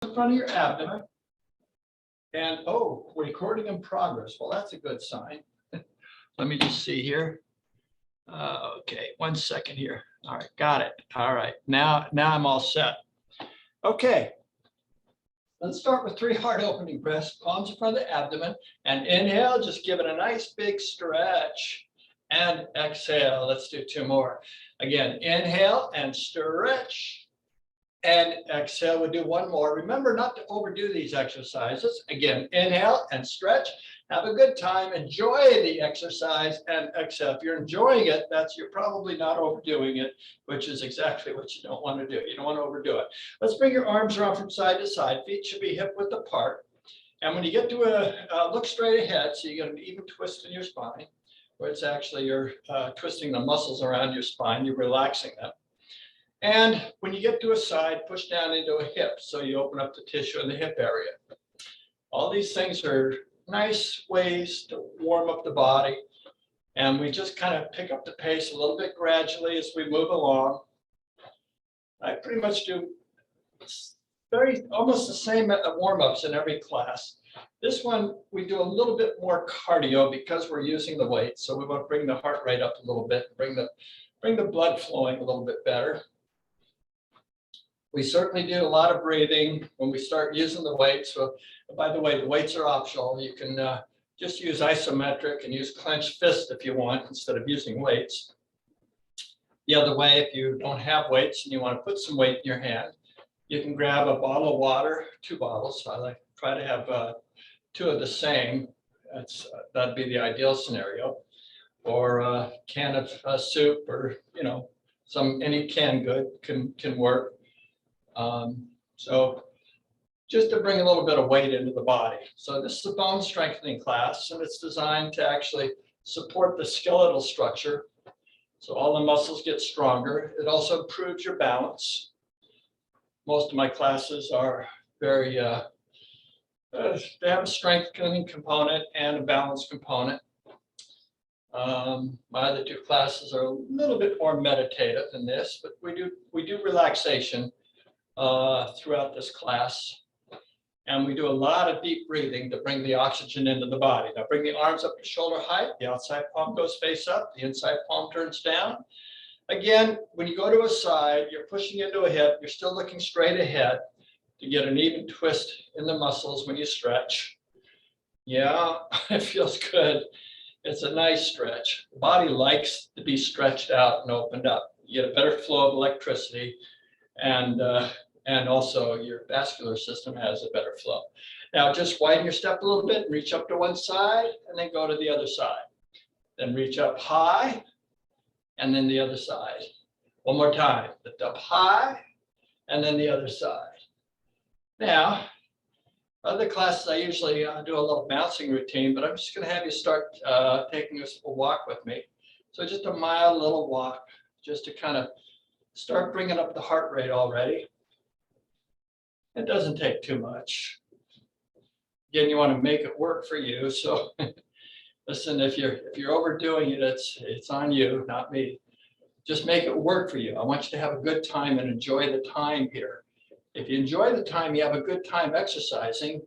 in front of your abdomen. And oh, recording in progress. Well, that's a good sign. Let me just see here. Okay, 1 second here. All right, got it. All right, now I'm all set. Okay, let's start with 3 heart opening breaths, palms in front of the abdomen, and inhale, just give it a nice big stretch, and exhale. Let's do 2 more. Again, inhale and stretch, and exhale. We'll do 1 more. Remember not to overdo these exercises. Again, inhale and stretch. Have a good time. Enjoy the exercise and exhale. If you're enjoying it, you're probably not overdoing it, which is exactly what you don't want to do. You don't want to overdo it. Let's bring your arms around from side to side. Feet should be hip width apart. And when you get to look straight ahead, so you get an even twist in your spine, where it's actually you're twisting the muscles around your spine, you're relaxing them. And when you get to a side, push down into a hip, so you open up the tissue in the hip area. All these things are nice ways to warm up the body. And we just kind of pick up the pace a little bit gradually as we move along. I pretty much do almost the same warm-ups in every class. This one, we do a little bit more cardio because we're using the weight. So we want to bring the heart rate up a little bit, bring the blood flowing a little bit better. We certainly do a lot of breathing when we start using the weights. So, by the way, the weights are optional. You can just use isometric and use clenched fist if you want instead of using weights. The other way, if you don't have weights and you want to put some weight in your hand, you can grab a bottle of water, 2 bottles. So I try to have 2 of the same. That'd be the ideal scenario. Or a can of soup, or any canned good can work. So just to bring a little bit of weight into the body. So this is a bone strengthening class, and it's designed to actually support the skeletal structure. So all the muscles get stronger. It also improves your balance. Most of my classes are very, they have a strengthening component and a balance component. My other 2 classes are a little bit more meditative than this, but we do relaxation throughout this class. And we do a lot of deep breathing to bring the oxygen into the body. Now bring the arms up to shoulder height. The outside palm goes face up. The inside palm turns down. Again, when you go to a side, you're pushing into a hip. You're still looking straight ahead to get an even twist in the muscles when you stretch. Yeah, it feels good. It's a nice stretch. The body likes to be stretched out and opened up. You get a better flow of electricity, and also your vascular system has a better flow. Now just widen your step a little bit, reach up to one side, and then go to the other side. Then reach up high, and then the other side. One more time, lift up high, and then the other side. Now, other classes I usually do a little bouncing routine, but I'm just gonna have you start taking this walk with me. So just a mild little walk, just to kind of start bringing up the heart rate already. It doesn't take too much. Again, you want to make it work for you. So listen, if you're overdoing it, it's on you, not me. Just make it work for you. I want you to have a good time and enjoy the time here. If you enjoy the time, you have a good time exercising,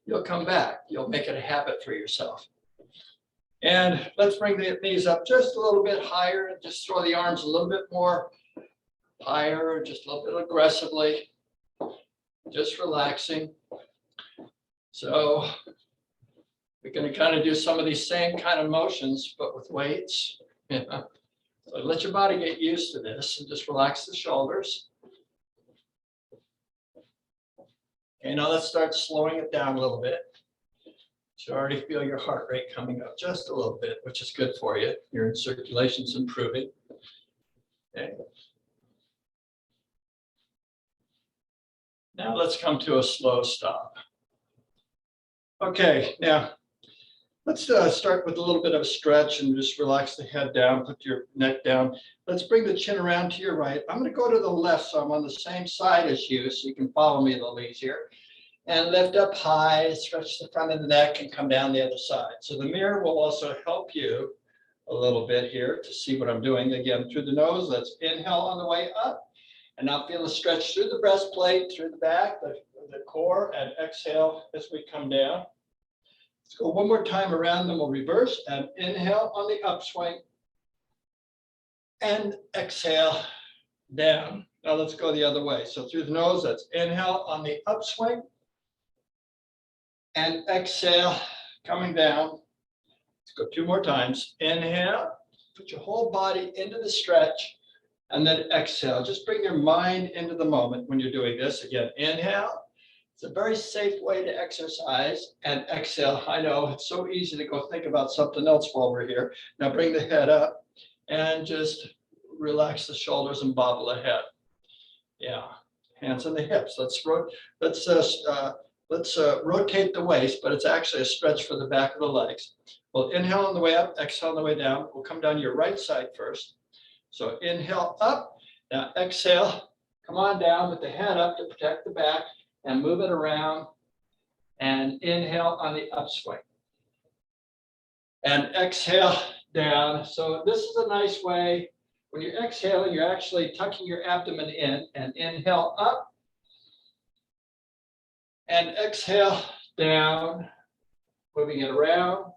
you'll come back. You'll make it a habit for yourself. And let's bring the knees up just a little bit higher, and just throw the arms a little bit more higher, just a little bit aggressively. Just relaxing. So we're going to kind of do some of these same kind of motions, but with weights. So let your body get used to this, and just relax the shoulders. Okay, now let's start slowing it down a little bit. You already feel your heart rate coming up just a little bit, which is good for you. Your circulation's improving. Okay. Now let's come to a slow stop. Okay, now let's start with a little bit of a stretch and just relax the head down, put your neck down. Let's bring the chin around to your right. I'm going to go to the left, so I'm on the same side as you, so you can follow me a little easier. And lift up high, stretch the front of the neck, and come down the other side. So the mirror will also help you a little bit here to see what I'm doing. Again, through the nose, let's inhale on the way up. And now feel the stretch through the breastplate, through the back, the the core and exhale as we come down. Let's go one more time around, then we'll reverse and inhale on the upswing and exhale down. Now let's go the other way. So through the nose, that's inhale on the upswing and exhale coming down. Let's go two more times. Inhale, put your whole body into the stretch, and then exhale. Just bring your mind into the moment when you're doing this. Again, inhale. It's a very safe way to exercise, and exhale. I know it's so easy to go think about something else while we're here. Now bring the head up and just relax the shoulders and bobble the head. Yeah, hands on the hips. Let's rotate the waist, but it's actually a stretch for the back of the legs. We'll inhale on the way up, exhale on the way down. We'll come down your right side first. So inhale up, now exhale, come on down with the head up to protect the back and move it around and inhale on the upswing. And exhale down. So this is a nice way. When you're exhaling, you're actually tucking your abdomen in and inhale up and exhale down, moving it around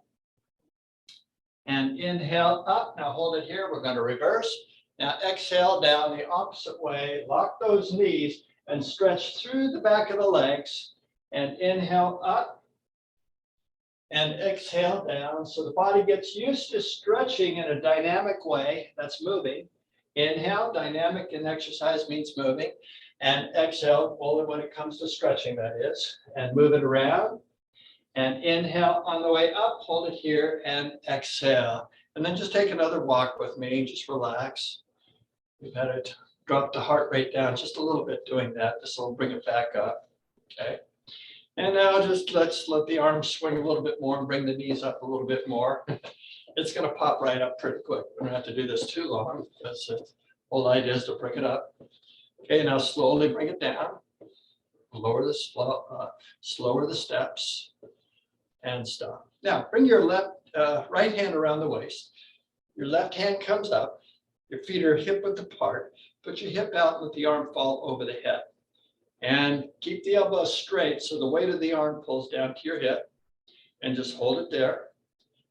and inhale up. Now hold it here. We're going to reverse. Now exhale down the opposite way. Lock those knees and stretch through the back of the legs and inhale up and exhale down. So the body gets used to stretching in a dynamic way. That's moving. Inhale, dynamic in exercise means moving. And exhale, only when it comes to stretching, that is. And move it around. And inhale on the way up, hold it here and exhale. And then just take another walk with me, just relax. We've had to drop the heart rate down just a little bit doing that. This will bring it back up, okay? And now just let's let the arms swing a little bit more and bring the knees up a little bit more. It's gonna pop right up pretty quick. We don't have to do this too long. That's the whole idea is to bring it up. Okay, now slowly bring it down. Lower the slower the steps and stop. Now bring your right hand around the waist. Your left hand comes up. Your feet are hip width apart. Put your hip out and let the arm fall over the head. And keep the elbow straight so the weight of the arm pulls down to your hip. And just hold it there.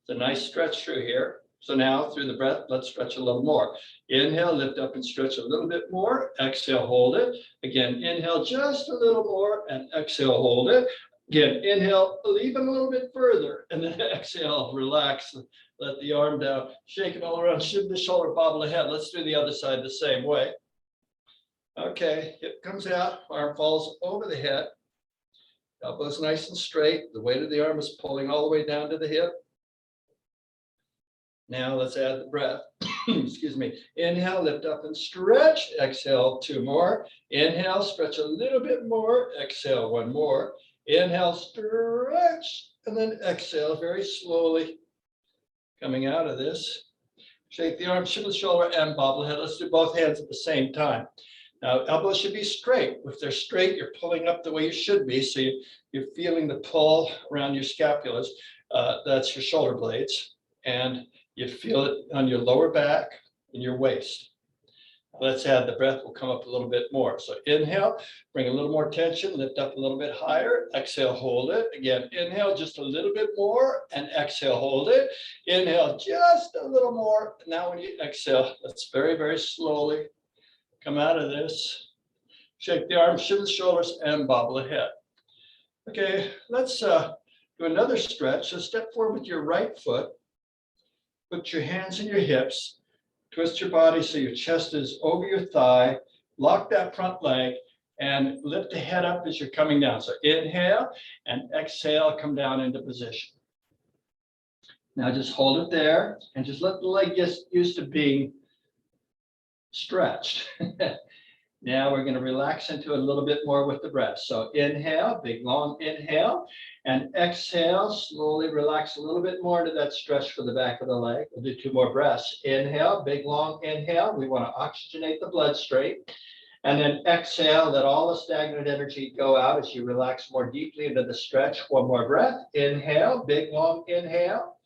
It's a nice stretch through here. So now through the breath, let's stretch a little more. Inhale, lift up and stretch a little bit more. Exhale, hold it. Again, inhale just a little more and exhale, hold it. Again, inhale, even a little bit further, and then exhale, relax, let the arm down, shake it all around, shift the shoulder, bobble the head. Let's do the other side the same way. Okay, hip comes out, arm falls over the head, elbow's nice and straight. The weight of the arm is pulling all the way down to the hip. Now let's add the breath. Excuse me. Inhale, lift up and stretch. Exhale, two more. Inhale, stretch a little bit more. Exhale, one more. Inhale, stretch, and then exhale very slowly. Coming out of this. Shake the arm, shift the shoulder, and bobble the head. Let's do both hands at the same time. Now, elbows should be straight. If they're straight, you're pulling up the way you should be. So you're feeling the pull around your scapulas. That's your shoulder blades. And you feel it on your lower back and your waist. Let's add the breath. We'll come up a little bit more. So inhale, bring a little more tension, lift up a little bit higher. Exhale, hold it. Again, inhale just a little bit more and exhale, hold it. Inhale just a little more. Now when you exhale, let's very, very slowly come out of this. Shake the arms, shift the shoulders, and bobble the head. Okay, let's do another stretch. So step forward with your right foot. Put your hands in your hips. Twist your body so your chest is over your thigh. Lock that front leg and lift the head up as you're coming down. So inhale and exhale, come down into position. Now just hold it there and just let the leg get used to being stretched. Now we're going to relax into it a little bit more with the breath. So inhale, big long inhale, and exhale, slowly relax a little bit more into that stretch for the back of the leg. We'll do two more breaths. Inhale, big long inhale. We want to oxygenate the bloodstream. And then exhale, let all the stagnant energy go out as you relax more deeply into the stretch. One more breath. Inhale, big long inhale.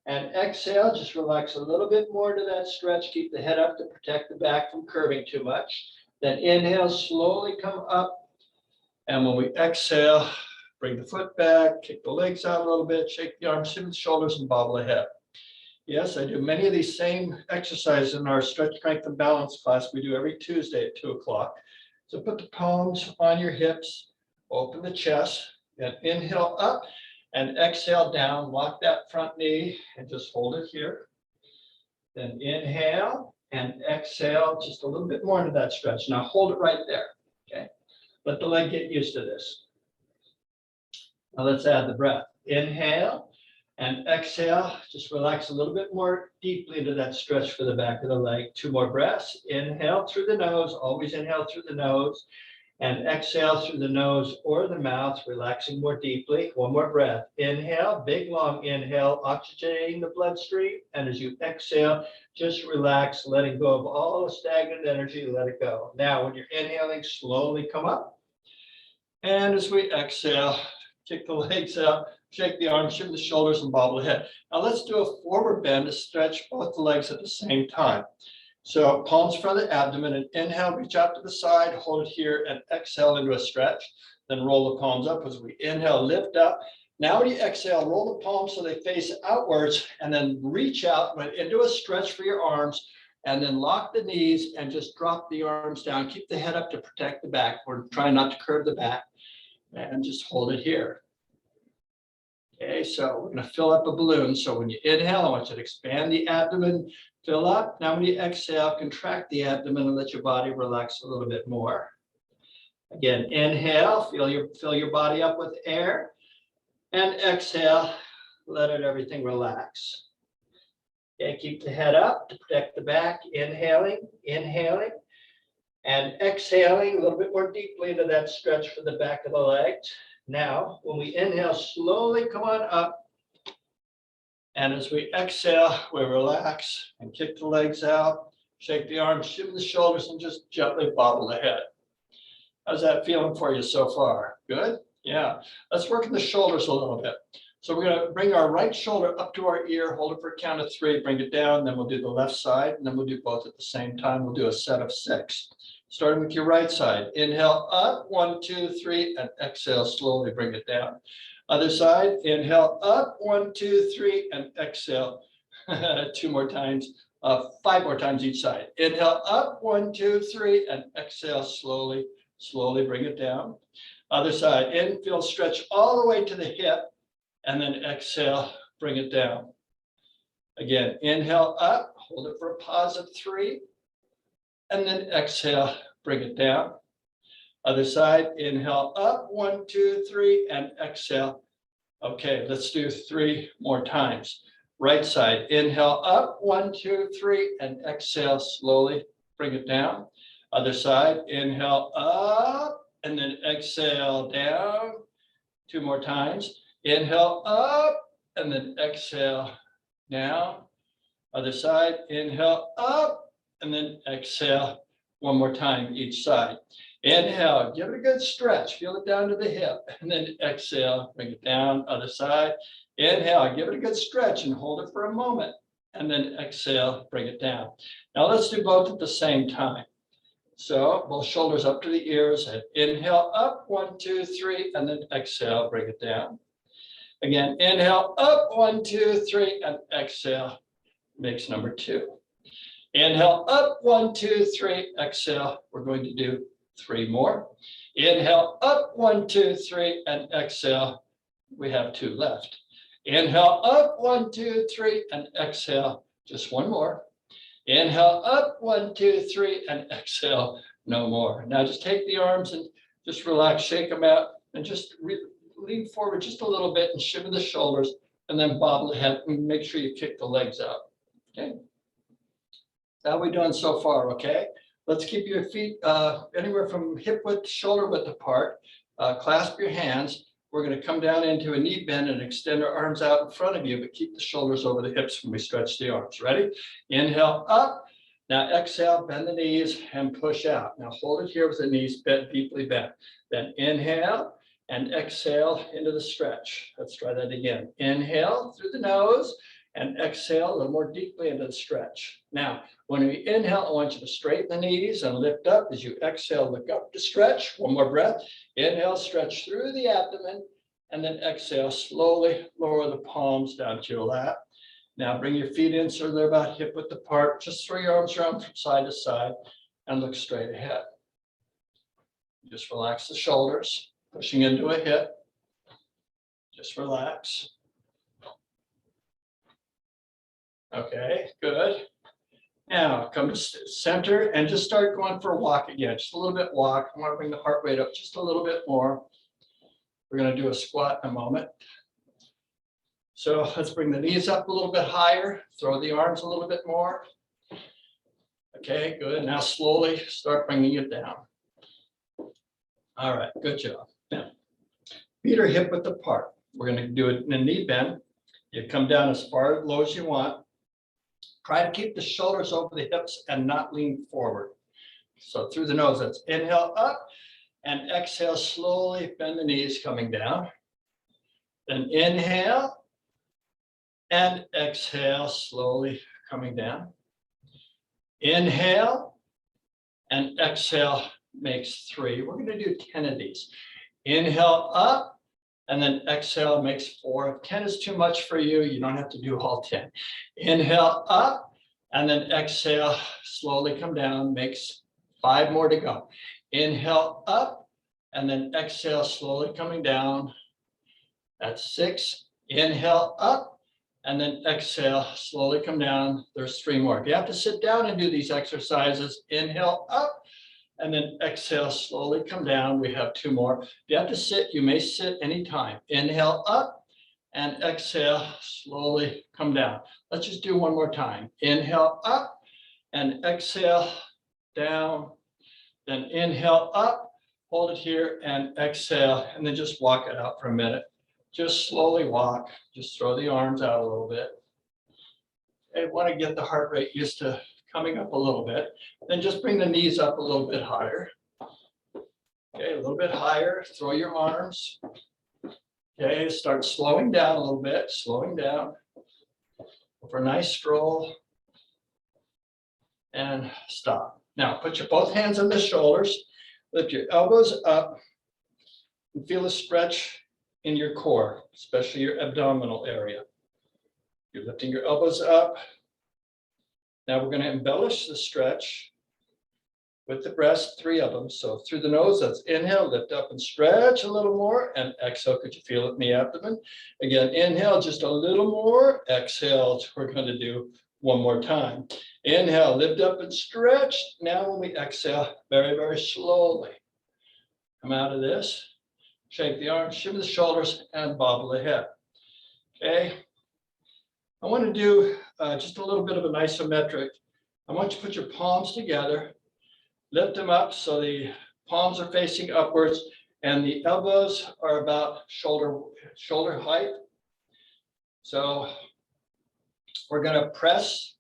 And exhale, just relax a little bit more to that stretch. Keep the head up to protect the back from curving too much. Then inhale, slowly come up And when we exhale, bring the foot back, kick the legs out a little bit, shake the arms, shift the shoulders, and bobble the head. Yes, I do many of these same exercises in our stretch, strength, and balance class we do every Tuesday at 2 o'clock. So put the palms on your hips, open the chest, and inhale up and exhale down. Lock that front knee and just hold it here. Then inhale and exhale just a little bit more into that stretch. Now hold it right there, okay? Let the leg get used to this. Now let's add the breath. Inhale and exhale. Just relax a little bit more deeply into that stretch for the back of the leg. 2 more breaths. Inhale through the nose. Always inhale through the nose. And exhale through the nose or the mouth, relaxing more deeply. 1 more breath. Inhale, big long inhale, oxygenating the bloodstream. And as you exhale, just relax, letting go of all the stagnant energy, let it go. Now, when you're inhaling, slowly come up. And as we exhale, kick the legs out, shake the arms, shift the shoulders, and bobble the head. Now let's do a forward bend to stretch both the legs at the same time. So palms for the abdomen, and inhale, reach out to the side, hold it here, and exhale into a stretch. Then roll the palms up as we inhale, lift up. Now when you exhale, roll the palms so they face outwards, and then reach out into a stretch for your arms, and then lock the knees and just drop the arms down. Keep the head up to protect the back. We're trying not to curve the back, and just hold it here. Okay, so we're going to fill up a balloon. So when you inhale, I want you to expand the abdomen, fill up. Now when you exhale, contract the abdomen and let your body relax a little bit more. Again, inhale, fill your body up with air. And exhale, let everything relax. Okay, keep the head up to protect the back. Inhaling, and exhaling a little bit more deeply into that stretch for the back of the legs. Now, when we inhale, slowly come on up. And as we exhale, we relax and kick the legs out, shake the arms, shift the shoulders, and just gently bobble the head. How's that feeling for you so far? Good? Yeah. Let's work on the shoulders a little bit. So we're going to bring our right shoulder up to our ear, hold it for a count of 3, bring it down, then we'll do the left side, and then we'll do both at the same time. We'll do a set of 6. Starting with your right side. Inhale up, 1, 2, 3, and exhale, slowly bring it down. Other side, inhale up, 1, 2, 3, and exhale 2 more times, 5 more times each side. Inhale up, 1, 2, 3, and exhale slowly, bring it down. Other side, in, feel stretch all the way to the hip, and then exhale, bring it down. Again, inhale up, hold it for a pause of 3, and then exhale, bring it down. Other side, inhale up, 1, 2, 3, and exhale. Okay, let's do 3 more times. Right side, inhale up, 1, 2, 3, and exhale, slowly bring it down. Other side, inhale up, and then exhale down. 2 more times. Inhale up, and then exhale down. Other side, inhale up, and then exhale 1 more time each side. Inhale, give it a good stretch, feel it down to the hip, and then exhale, bring it down, other side. Inhale, give it a good stretch and hold it for a moment, and then exhale, bring it down. Now let's do both at the same time. So both shoulders up to the ears, and inhale up, 1, 2, 3, and then exhale, bring it down. Again, inhale up, 1, 2, 3, and exhale, makes number 2. Inhale up, 1, 2, 3, exhale. We're going to do 3 more. Inhale up, 1, 2, 3, and exhale. We have 2 left. Inhale up, 1, 2, 3, and exhale. Just 1 more. Inhale up, 1, 2, 3, and exhale. No more. Now just take the arms and just relax, shake them out, and just lean forward just a little bit and shiver the shoulders, and then bobble the head and make sure you kick the legs out. Okay. How are we doing so far? Okay. Let's keep your feet anywhere from hip width to shoulder width apart. Clasp your hands. We're going to come down into a knee bend and extend our arms out in front of you, but keep the shoulders over the hips when we stretch the arms. Ready? Inhale up. Now exhale, bend the knees and push out. Now hold it here with the knees bent, deeply bent. Then inhale and exhale into the stretch. Let's try that again. Inhale through the nose and exhale a little more deeply into the stretch. Now, when we inhale, I want you to straighten the knees and lift up. As you exhale, look up to stretch. One more breath. Inhale, stretch through the abdomen, and then exhale, slowly lower the palms down to your lap. Now bring your feet in so they're about hip width apart. Just throw your arms around from side to side and look straight ahead. Just relax the shoulders, pushing into a hip. Just relax. Okay, good. Now come to center and just start going for a walk again. Just a little bit walk. I want to bring the heart rate up just a little bit more. We're going to do a squat in a moment. So let's bring the knees up a little bit higher. Throw the arms a little bit more. Okay, good. Now slowly start bringing it down. All right, good job. Now, feet are hip width apart. We're going to do it in a knee bend. You come down as far low as you want. Try to keep the shoulders over the hips and not lean forward. So through the nose, that's inhale up and exhale, slowly bend the knees coming down. Then inhale and exhale, slowly coming down. Inhale and exhale makes 3. We're going to do 10 of these. Inhale up and then exhale makes 4. If 10 is too much for you, you don't have to do all 10. Inhale up and then exhale, slowly come down, makes 5 more to go. Inhale up and then exhale, slowly coming down. That's 6. Inhale up and then exhale, slowly come down. There's 3 more. If you have to sit down and do these exercises, inhale up and then exhale, slowly come down. We have 2 more. If you have to sit, you may sit anytime. Inhale up and exhale, slowly come down. Let's just do one more time. Inhale up and exhale down. Then inhale up, hold it here and exhale, and then just walk it out for a minute. Just slowly walk. Just throw the arms out a little bit. I want to get the heart rate used to coming up a little bit. Then just bring the knees up a little bit higher. Okay, a little bit higher. Throw your arms. Okay, start slowing down a little bit. Slowing down. Go for a nice stroll. And stop. Now put your both hands on the shoulders. Lift your elbows up. And feel a stretch in your core, especially your abdominal area. You're lifting your elbows up. Now we're going to embellish the stretch with the breaths, 3 of them. So through the nose, that's inhale, lift up and stretch a little more, and exhale. Could you feel it in the abdomen? Again, inhale just a little more. Exhale, we're going to do one more time. Inhale, lift up and stretch. Now when we exhale, very, very slowly, come out of this. Shake the arms, shimmy the shoulders, and bobble the head. Okay. I want to do just a little bit of an isometric. I want you to put your palms together, lift them up so the palms are facing upwards, and the elbows are about shoulder height. So we're going to press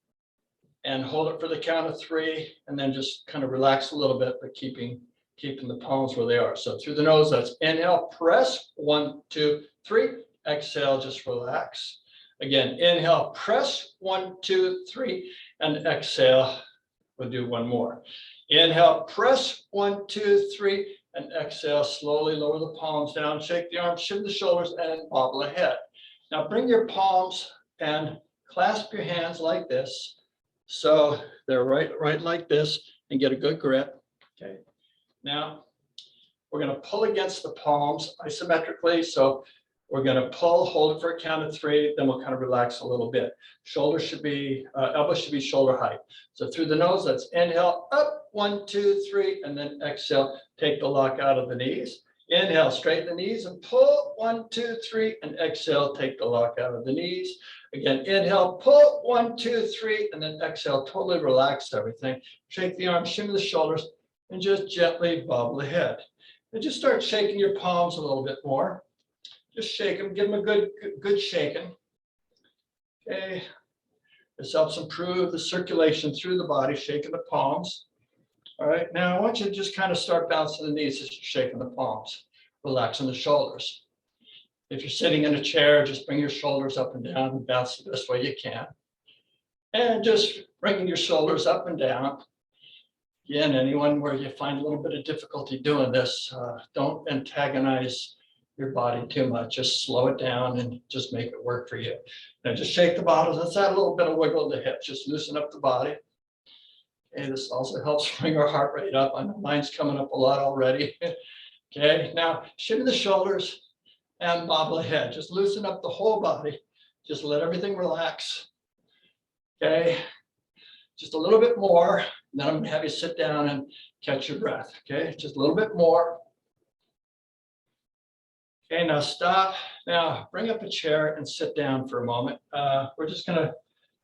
and hold it for the count of 3, and then just kind of relax a little bit, but keeping the palms where they are. So through the nose, that's inhale, press, 1, 2, 3. Exhale, just relax. Again, inhale, press, 1, 2, 3, and exhale. We'll do one more. Inhale, press, 1, 2, 3, and exhale. Slowly lower the palms down, shake the arms, shimmy the shoulders, and bobble the head. Now bring your palms and clasp your hands like this. So they're right like this, and get a good grip. Okay. Now we're going to pull against the palms isometrically. So we're going to pull, hold it for a count of 3, then we'll kind of relax a little bit. Shoulders should be, elbows should be shoulder height. So through the nose, let's inhale, up, 1, 2, 3, and then exhale, take the lock out of the knees. Inhale, straighten the knees and pull, 1, 2, 3, and exhale, take the lock out of the knees. Again, inhale, pull, 1, 2, 3, and then exhale, totally relax everything. Shake the arms, shimmy the shoulders, and just gently bobble the head. And just start shaking your palms a little bit more. Just shake them, give them a good shaking. Okay, this helps improve the circulation through the body, shaking the palms. All right, now I want you to just kind of start bouncing the knees as you're shaking the palms, relaxing the shoulders. If you're sitting in a chair, just bring your shoulders up and down and bounce the best way you can. And just bringing your shoulders up and down. Again, anyone where you find a little bit of difficulty doing this, don't antagonize your body too much. Just slow it down and just make it work for you. Now just shake the bottom. Let's add a little bit of wiggle in the hips. Just loosen up the body. Okay, this also helps bring our heart rate up. I know mine's coming up a lot already. Okay, now shimmy the shoulders and bobble ahead. Just loosen up the whole body. Just let everything relax. Okay, just a little bit more. Then I'm going to have you sit down and catch your breath. Okay, just a little bit more. Okay, now stop. Now bring up a chair and sit down for a moment. We're just going to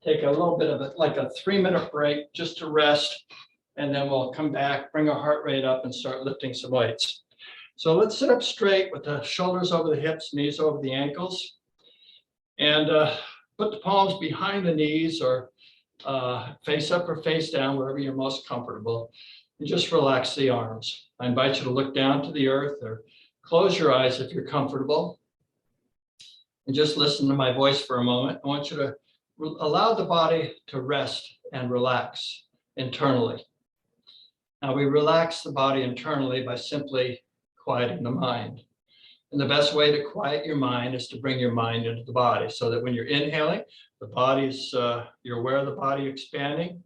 take a little bit of it, like a 3-minute break just to rest. And then we'll come back, bring our heart rate up and start lifting some weights. So let's sit up straight with the shoulders over the hips, knees over the ankles. And put the palms behind the knees or face up or face down, wherever you're most comfortable. And just relax the arms. I invite you to look down to the earth or close your eyes if you're comfortable. And just listen to my voice for a moment. I want you to allow the body to rest and relax internally. Now we relax the body internally by simply quieting the mind. And the best way to quiet your mind is to bring your mind into the body so that when you're inhaling, the body's, you're aware of the body expanding.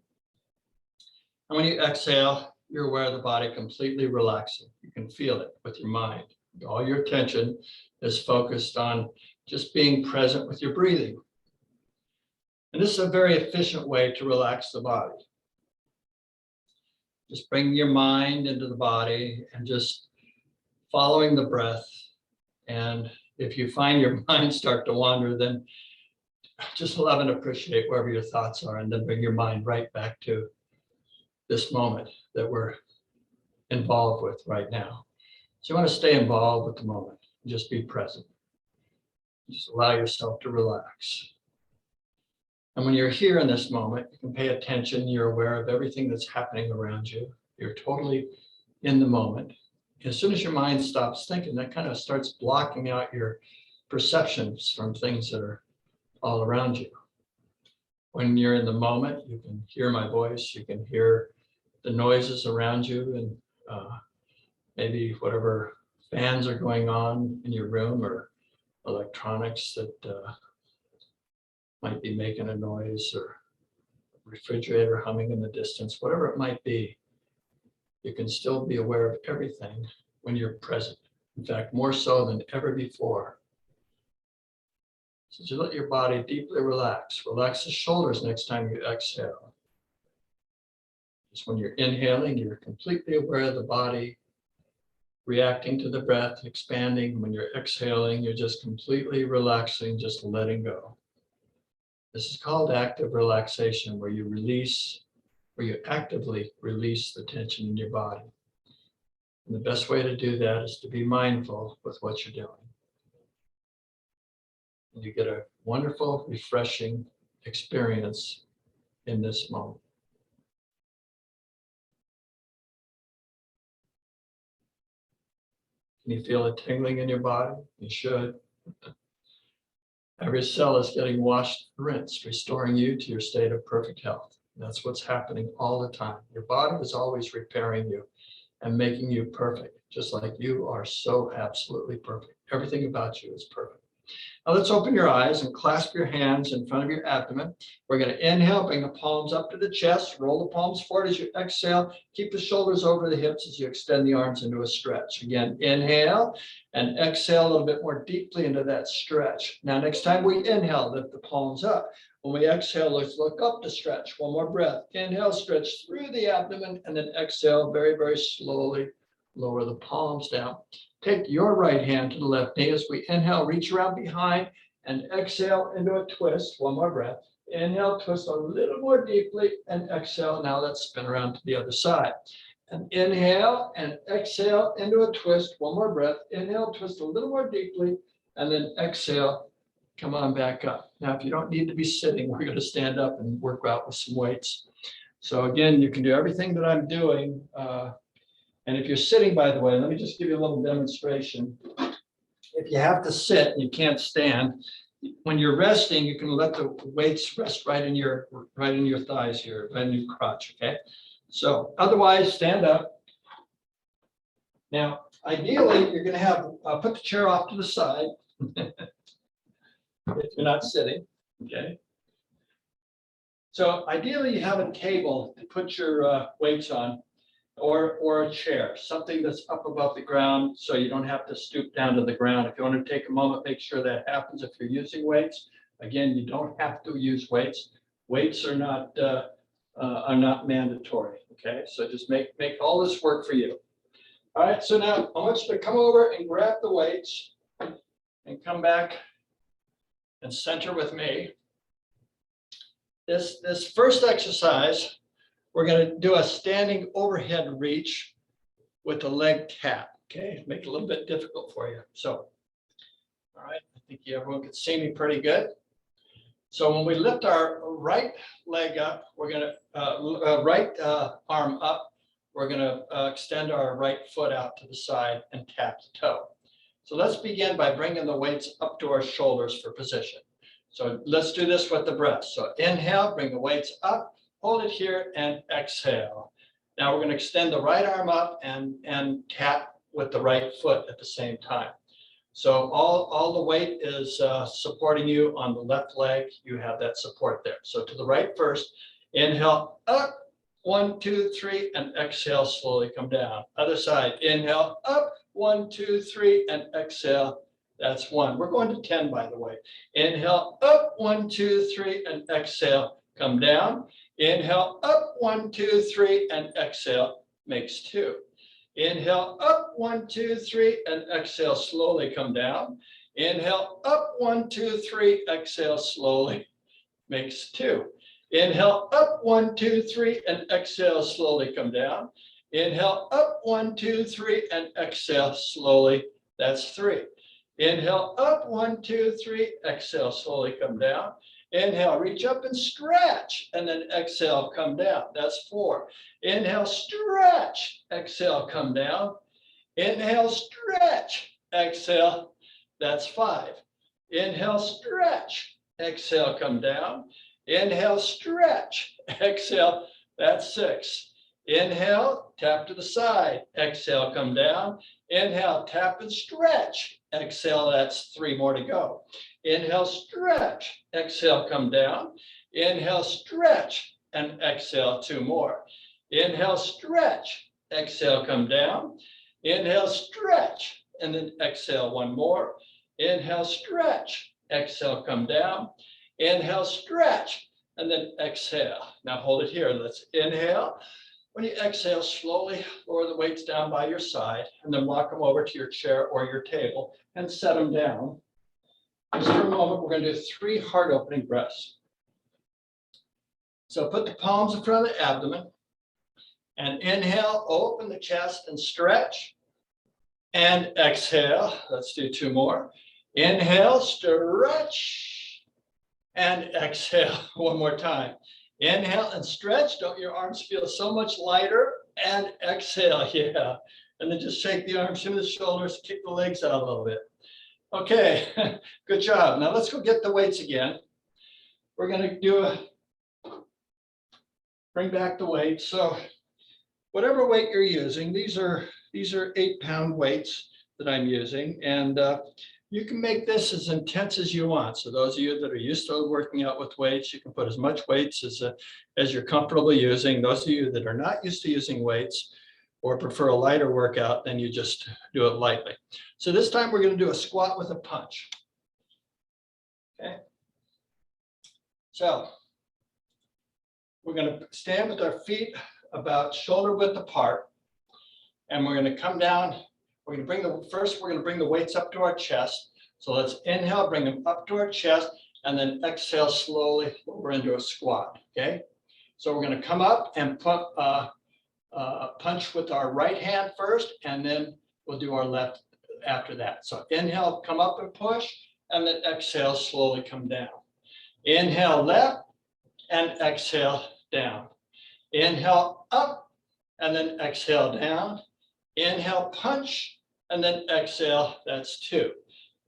And when you exhale, you're aware of the body completely relaxing. You can feel it with your mind. All your attention is focused on just being present with your breathing. And this is a very efficient way to relax the body. Just bring your mind into the body and just following the breath. And if you find your mind start to wander, then just love and appreciate wherever your thoughts are, and then bring your mind right back to this moment that we're involved with right now. So you want to stay involved with the moment, just be present. Just allow yourself to relax. And when you're here in this moment, you can pay attention, you're aware of everything that's happening around you. You're totally in the moment. As soon as your mind stops thinking, that kind of starts blocking out your perceptions from things that are all around you. When you're in the moment, you can hear my voice, you can hear the noises around you, and maybe whatever fans are going on in your room or electronics that might be making a noise, or refrigerator humming in the distance, whatever it might be. You can still be aware of everything when you're present. In fact, more so than ever before. So you let your body deeply relax. Relax the shoulders next time you exhale. Just when you're inhaling, you're completely aware of the body reacting to the breath, expanding. When you're exhaling, you're just completely relaxing, just letting go. This is called active relaxation, where you release, where you actively release the tension in your body. And the best way to do that is to be mindful with what you're doing. And you get a wonderful, refreshing experience in this moment. Can you feel it tingling in your body? You should. Every cell is getting washed and rinsed, restoring you to your state of perfect health. That's what's happening all the time. Your body is always repairing you and making you perfect, just like you are so absolutely perfect. Everything about you is perfect. Now let's open your eyes and clasp your hands in front of your abdomen. We're going to inhale, bring the palms up to the chest, roll the palms forward as you exhale. Keep the shoulders over the hips as you extend the arms into a stretch. Again, inhale and exhale a little bit more deeply into that stretch. Now, next time we inhale, lift the palms up. When we exhale, let's look up to stretch. One more breath. Inhale, stretch through the abdomen, and then exhale very, very slowly. Lower the palms down. Take your right hand to the left knee as we inhale, reach around behind, and exhale into a twist. One more breath. Inhale, twist a little more deeply, and exhale. Now let's spin around to the other side. And inhale and exhale into a twist. One more breath. Inhale, twist a little more deeply, and then exhale. Come on back up. Now, if you don't need to be sitting, we're going to stand up and work out with some weights. So again, you can do everything that I'm doing. And if you're sitting, by the way, let me just give you a little demonstration. If you have to sit and you can't stand, when you're resting, you can let the weights rest right in your thighs here, right in your crotch, okay? So otherwise, stand up. Now, ideally, you're gonna have, put the chair off to the side if you're not sitting, okay? So ideally, you have a table to put your weights on, or a chair, something that's up above the ground, so you don't have to stoop down to the ground. If you want to take a moment, make sure that happens if you're using weights. Again, you don't have to use weights. Weights are not mandatory, okay? So just make all this work for you. All right, so now I want you to come over and grab the weights and come back and center with me. This first exercise, we're going to do a standing overhead reach with a leg tap, okay? Make it a little bit difficult for you. So, all right, I think everyone can see me pretty good. So when we lift our right leg up, we're going to, right arm up, we're going to extend our right foot out to the side and tap the toe. So let's begin by bringing the weights up to our shoulders for position. So let's do this with the breath. So inhale, bring the weights up, hold it here and exhale. Now we're going to extend the right arm up and tap with the right foot at the same time. So all the weight is supporting you on the left leg. You have that support there. So to the right first, inhale up, 1, 2, 3, and exhale, slowly come down. Other side, inhale up, 1, 2, 3, and exhale. That's 1. We're going to 10, by the way. Inhale up, 1, 2, 3, and exhale, come down. Inhale up, 1, 2, 3, and exhale, makes 2. Inhale up, 1, 2, 3, and exhale, slowly come down. Inhale up, 1, 2, 3, exhale, slowly, makes 2. Inhale up, 1, 2, 3, and exhale, slowly come down. Inhale up, 1, 2, 3, and exhale, slowly, that's 3. Inhale up, 1, 2, 3, exhale, slowly come down. Inhale, reach up and stretch, and then exhale, come down. That's 4. Inhale, stretch, exhale, come down. Inhale, stretch, exhale, that's 5. Inhale, stretch, exhale, come down. Inhale, stretch, exhale, that's 6. Inhale, tap to the side, exhale, come down. Inhale, tap and stretch, exhale, that's 3 more to go. Inhale, stretch, exhale, come down. Inhale, stretch, and exhale, 2 more. Inhale, stretch, exhale, come down. Inhale, stretch, and then exhale, 1 more. Inhale, stretch, exhale, come down. Inhale, stretch, and then exhale. Now hold it here. Let's inhale. When you exhale, slowly lower the weights down by your side and then walk them over to your chair or your table and set them down. Just for a moment, we're going to do 3 heart opening breaths. So put the palms in front of the abdomen and inhale, open the chest and stretch. And exhale. Let's do 2 more. Inhale, stretch. And exhale 1 more time. Inhale and stretch. Don't your arms feel so much lighter? And exhale, yeah. And then just shake the arms into the shoulders, kick the legs out a little bit. Okay, good job. Now let's go get the weights again. We're going to bring back the weights. So whatever weight you're using, these are 8-pound weights that I'm using. And you can make this as intense as you want. So those of you that are used to working out with weights, you can put as much weights as you're comfortable using. Those of you that are not used to using weights or prefer a lighter workout, then you just do it lightly. So this time we're going to do a squat with a punch. Okay. So we're going to stand with our feet about shoulder width apart, and we're going to come down. We're going to bring the weights up to our chest. So let's inhale, bring them up to our chest, and then exhale slowly over into a squat. Okay. So we're going to come up and punch with our right hand first, and then we'll do our left after that. So inhale, come up and push, and then exhale, slowly come down. Inhale left, and exhale down. Inhale up, and then exhale down. Inhale, punch, and then exhale, that's 2.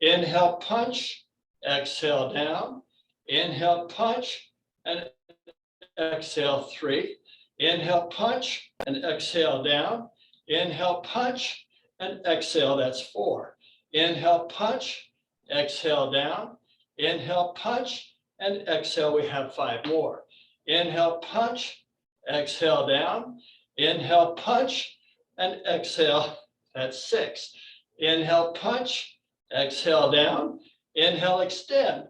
Inhale, punch, exhale down. Inhale, punch, and exhale 3. Inhale, punch, and exhale down. Inhale, punch, and exhale, that's 4. Inhale, punch, exhale down. Inhale, punch, and exhale, we have 5 more. Inhale, punch, exhale down. Inhale, punch, and exhale, that's 6. Inhale, punch, exhale down. Inhale, extend,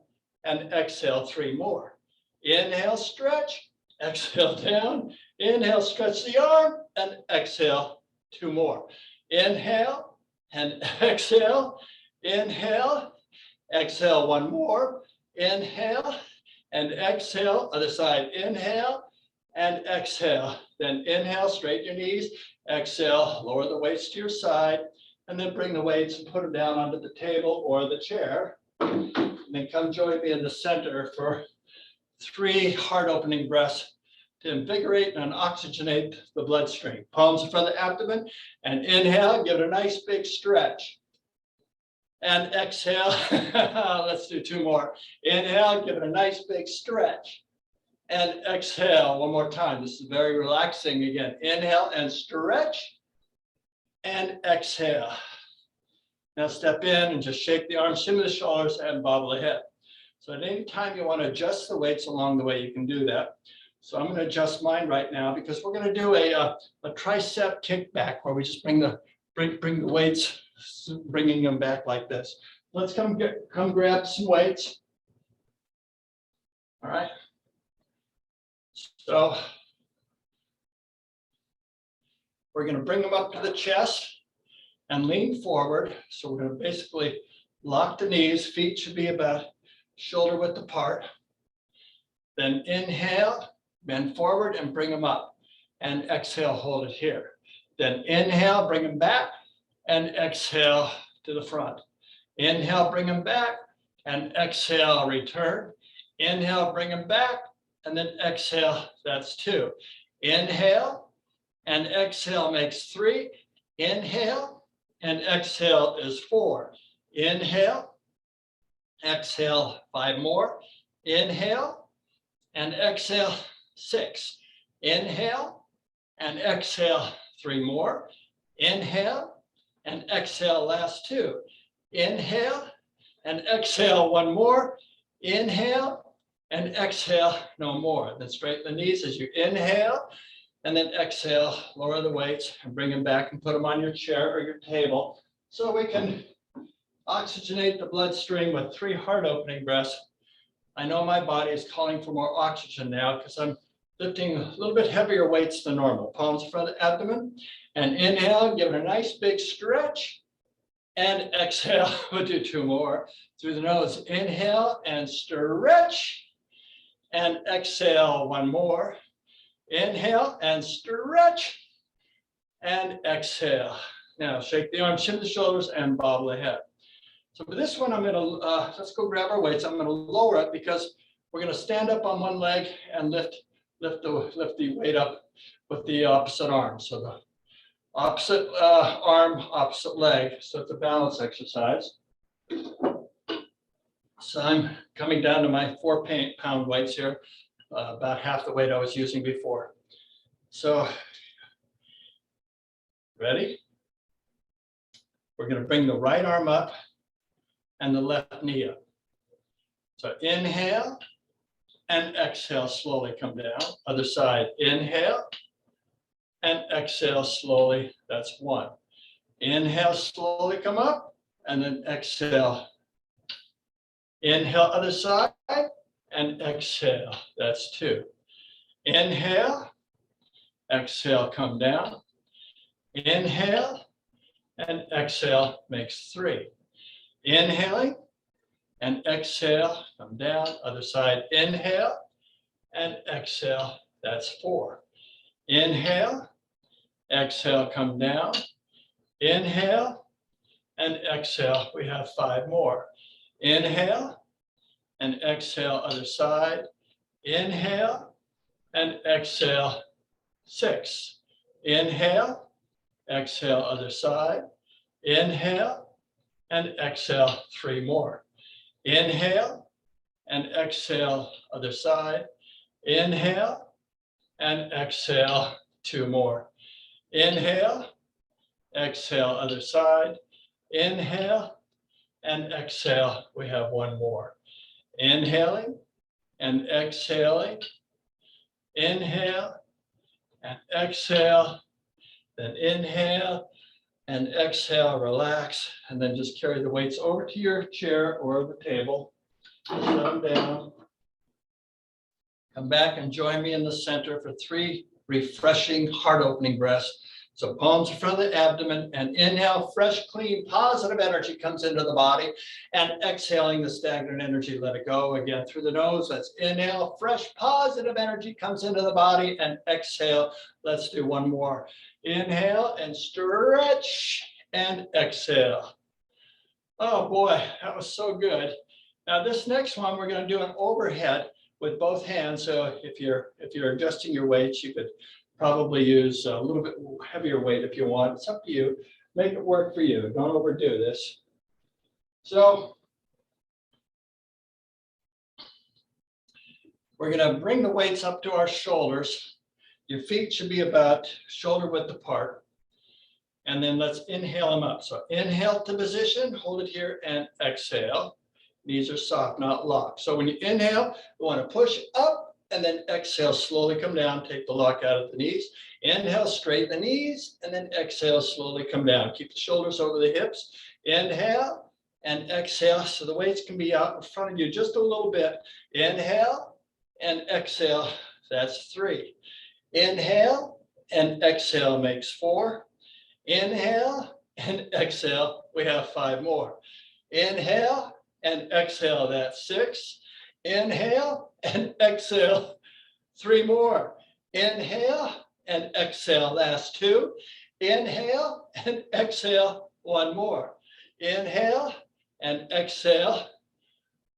and exhale 3 more. Inhale, stretch, exhale down. Inhale, stretch the arm, and exhale 2 more. Inhale and exhale. Inhale, exhale 1 more. Inhale and exhale. Other side, inhale and exhale. Then inhale, straighten your knees. Exhale, lower the weights to your side. And then bring the weights and put them down onto the table or the chair. And then come join me in the center for 3 heart opening breaths to invigorate and oxygenate the bloodstream. Palms in front of the abdomen, and inhale, give it a nice big stretch. And exhale, let's do 2 more. Inhale, give it a nice big stretch. And exhale, 1 more time. This is very relaxing again. Inhale and stretch, and exhale. Now step in and just shake the arms, shimmy the shoulders, and bobble the head. So at any time you want to adjust the weights along the way, you can do that. So I'm going to adjust mine right now because we're going to do a tricep kickback where we just bring the weights, bringing them back like this. Let's come grab some weights. All right. So we're going to bring them up to the chest and lean forward. So we're going to basically lock the knees. Feet should be about shoulder width apart. Then inhale, bend forward and bring them up. And exhale, hold it here. Then inhale, bring them back and exhale to the front. Inhale, bring them back and exhale, return. Inhale, bring them back and then exhale, that's 2. Inhale and exhale makes 3. Inhale and exhale is 4. Inhale, exhale 5 more. Inhale and exhale 6. Inhale and exhale 3 more. Inhale and exhale last 2. Inhale and exhale 1 more. Inhale and exhale no more. Then straighten the knees as you inhale and then exhale, lower the weights and bring them back and put them on your chair or your table so we can oxygenate the bloodstream with 3 heart opening breaths. I know my body is calling for more oxygen now because I'm lifting a little bit heavier weights than normal. Palms in front of the abdomen and inhale, give it a nice big stretch and exhale. We'll do 2 more through the nose. Inhale and stretch and exhale 1 more. Inhale and stretch and exhale. Now shake the arms, shimmy the shoulders and bobble the head. So for this one, I'm going to, let's go grab our weights. I'm going to lower it because we're going to stand up on one leg and lift the weight up with the opposite arm. So the opposite arm, opposite leg. So it's a balance exercise. So I'm coming down to my 4-pound weights here, about half the weight I was using before. So ready? We're going to bring the right arm up and the left knee up. So inhale and exhale, slowly come down. Other side, inhale and exhale slowly, that's 1. Inhale, slowly come up and then exhale. Inhale, other side and exhale, that's 2. Inhale, exhale, come down. Inhale and exhale makes 3. Inhaling and exhale, come down. Other side, inhale and exhale, that's 4. Inhale, exhale, come down. Inhale and exhale, we have 5 more. Inhale and exhale, other side. Inhale and exhale, 6. Inhale, exhale, other side. Inhale and exhale 3 more. Inhale and exhale other side. Inhale and exhale 2 more. Inhale, exhale other side. Inhale and exhale. We have 1 more. Inhaling and exhaling. Inhale and exhale. Then inhale and exhale, relax, and then just carry the weights over to your chair or the table. Set them down. Come back and join me in the center for 3 refreshing heart-opening breaths. So palms in front of the abdomen, and inhale, fresh, clean, positive energy comes into the body, and exhaling the stagnant energy, let it go. Again, through the nose, let's inhale, fresh, positive energy comes into the body, and exhale. Let's do 1 more. Inhale and stretch, and exhale. Oh boy, that was so good. Now this next one, we're going to do an overhead with both hands. So if you're adjusting your weights, you could probably use a little bit heavier weight if you want. It's up to you. Make it work for you. Don't overdo this. So we're going to bring the weights up to our shoulders. Your feet should be about shoulder width apart. And then let's inhale them up. So inhale to position, hold it here, and exhale. Knees are soft, not locked. So when you inhale, you want to push up, and then exhale, slowly come down, take the lock out of the knees. Inhale, straighten the knees, and then exhale, slowly come down. Keep the shoulders over the hips. Inhale and exhale, so the weights can be out in front of you just a little bit. Inhale and exhale, that's 3. Inhale and exhale makes 4. Inhale and exhale, we have 5 more. Inhale and exhale, that's 6. Inhale and exhale, 3 more. Inhale and exhale, that's 2. Inhale and exhale, 1 more. Inhale and exhale,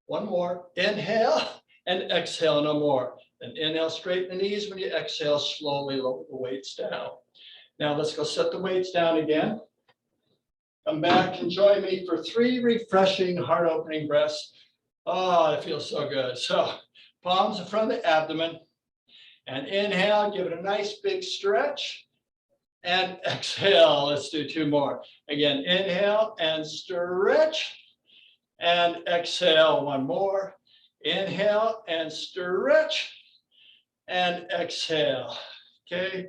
1 more. Inhale and exhale, no more. Then inhale, straighten the knees. When you exhale, slowly lower the weights down. Now let's go set the weights down again. Come back and join me for 3 refreshing heart-opening breaths. Oh, it feels so good. So palms in front of the abdomen, and inhale, give it a nice big stretch, and exhale. Let's do 2 more. Again, inhale and stretch, and exhale. 1 more. Inhale and stretch, and exhale. Okay.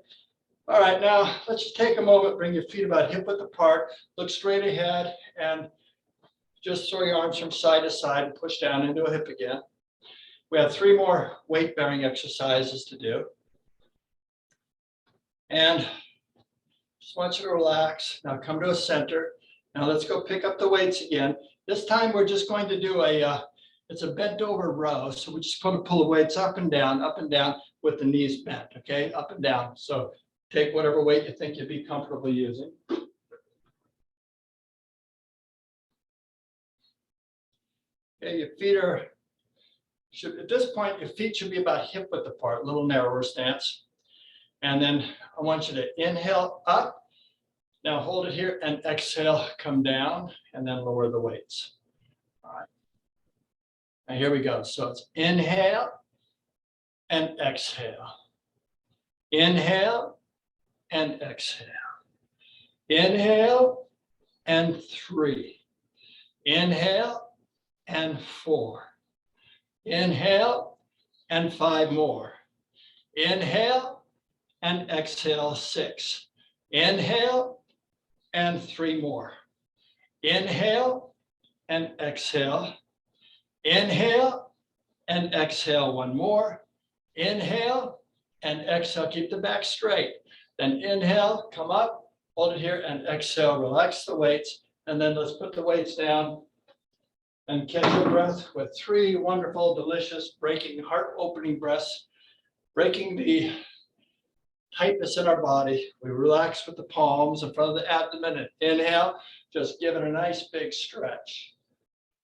All right, now let's just take a moment, bring your feet about hip width apart, look straight ahead, and just throw your arms from side to side and push down into a hip again. We have 3 more weight-bearing exercises to do. And just want you to relax. Now come to a center. Now let's go pick up the weights again. This time we're just going to do it's a bent over row. So we're just going to pull the weights up and down with the knees bent, okay? Up and down. So take whatever weight you think you'd be comfortable using. Okay, your feet at this point, your feet should be about hip width apart, a little narrower stance. And then I want you to inhale up. Now hold it here and exhale, come down, and then lower the weights. All right. Now here we go. So it's inhale and exhale. Inhale and exhale. Inhale and 3. Inhale and 4. Inhale and 5 more. Inhale and exhale 6. Inhale and 3 more. Inhale and exhale. Inhale and exhale 1 more. Inhale and exhale. Keep the back straight. Then inhale, come up, hold it here, and exhale. Relax the weights. And then let's put the weights down and catch your breath with 3 wonderful, delicious, breaking, heart-opening breaths, breaking the tightness in our body. We relax with the palms in front of the abdomen, and inhale, just give it a nice big stretch.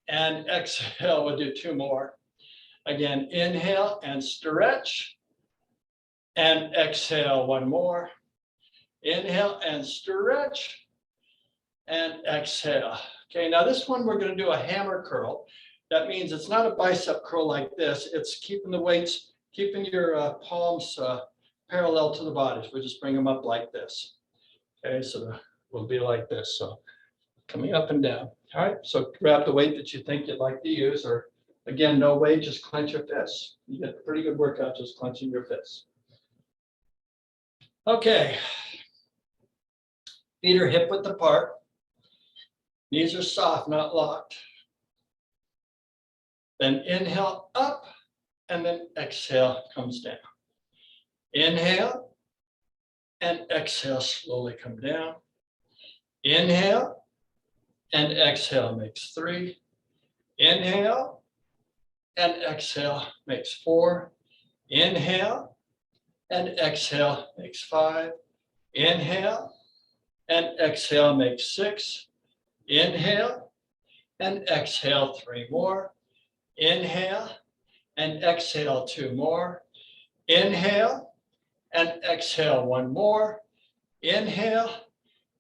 And exhale, we'll do 2 more. Again, inhale and stretch, and exhale 1 more. Inhale and stretch, and exhale. Okay, now this one, we're going to do a hammer curl. That means it's not a bicep curl like this. It's keeping the weights, keeping your palms parallel to the body. So we just bring them up like this. Okay, so we'll be like this. So coming up and down. All right, so grab the weight that you think you'd like to use, or again, no weight, just clench your fists. You get a pretty good workout just clenching your fists. Okay, feet are hip width apart. Knees are soft, not locked. Then inhale up, and then exhale comes down. Inhale, and exhale, slowly come down. Inhale, and exhale makes 3. Inhale, and exhale makes 4. Inhale, and exhale makes 5. Inhale, and exhale makes 6. Inhale, and exhale 3 more. Inhale, and exhale 2 more. Inhale, and exhale 1 more. Inhale,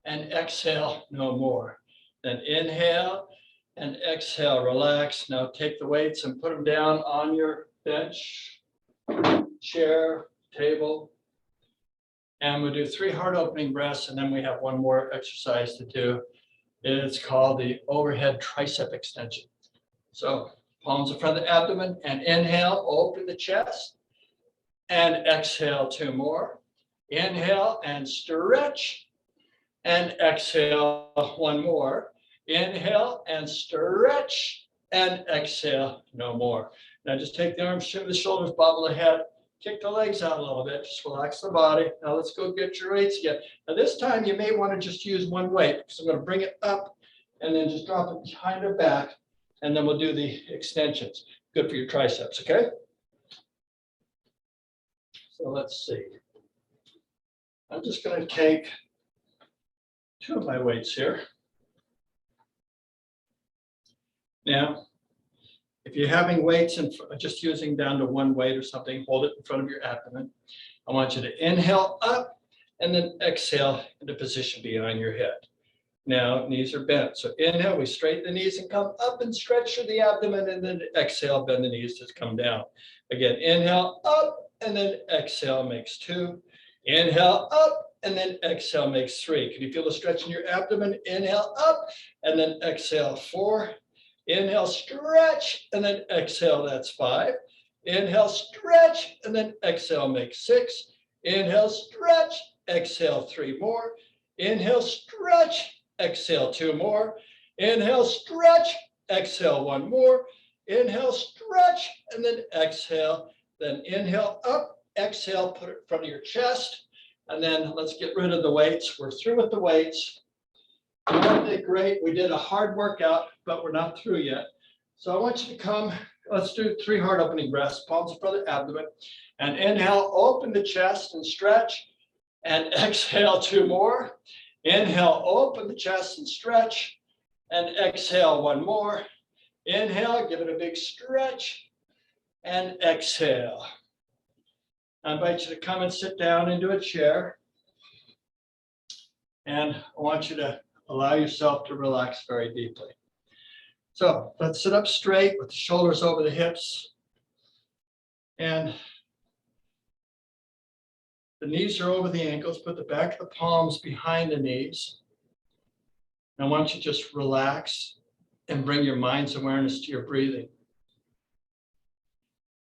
and exhale no more. Then inhale and exhale, relax. Now take the weights and put them down on your bench, chair, table. And we'll do 3 heart opening breaths, and then we have one more exercise to do. It's called the overhead tricep extension. So palms in front of the abdomen, and inhale, open the chest, and exhale 2 more. Inhale and stretch, and exhale 1 more. Inhale and stretch, and exhale no more. Now just take the arms, shift the shoulders, bobble the head, kick the legs out a little bit, just relax the body. Now let's go get your weights again. Now this time you may want to just use 1 weight, because I'm going to bring it up and then just drop it kind of back, and then we'll do the extensions. Good for your triceps, okay? So let's see. I'm just going to take 2 of my weights here. Now, if you're having weights and just using down to 1 weight or something, hold it in front of your abdomen. I want you to inhale up and then exhale into position behind your head. Now, knees are bent. So inhale, we straighten the knees and come up and stretch through the abdomen, and then exhale, bend the knees, just come down. Again, inhale up, and then exhale makes 2. Inhale up, and then exhale makes 3. Can you feel the stretch in your abdomen? Inhale up, and then exhale 4. Inhale, stretch, and then exhale, that's 5. Inhale, stretch, and then exhale makes 6. Inhale, stretch, exhale 3 more. Inhale, stretch, exhale 2 more. Inhale, stretch, exhale 1 more. Inhale, stretch, and then exhale. Then inhale up, exhale, put it in front of your chest. And then let's get rid of the weights. We're through with the weights. Okay, great. We did a hard workout, but we're not through yet. So I want you to come. Let's do 3 heart opening breaths, palms in front of the abdomen. And inhale, open the chest and stretch. And exhale 2 more. Inhale, open the chest and stretch. And exhale 1 more. Inhale, give it a big stretch. And exhale. I invite you to come and sit down into a chair. And I want you to allow yourself to relax very deeply. So let's sit up straight with the shoulders over the hips. And the knees are over the ankles. Put the back of the palms behind the knees. And I want you to just relax and bring your mind's awareness to your breathing.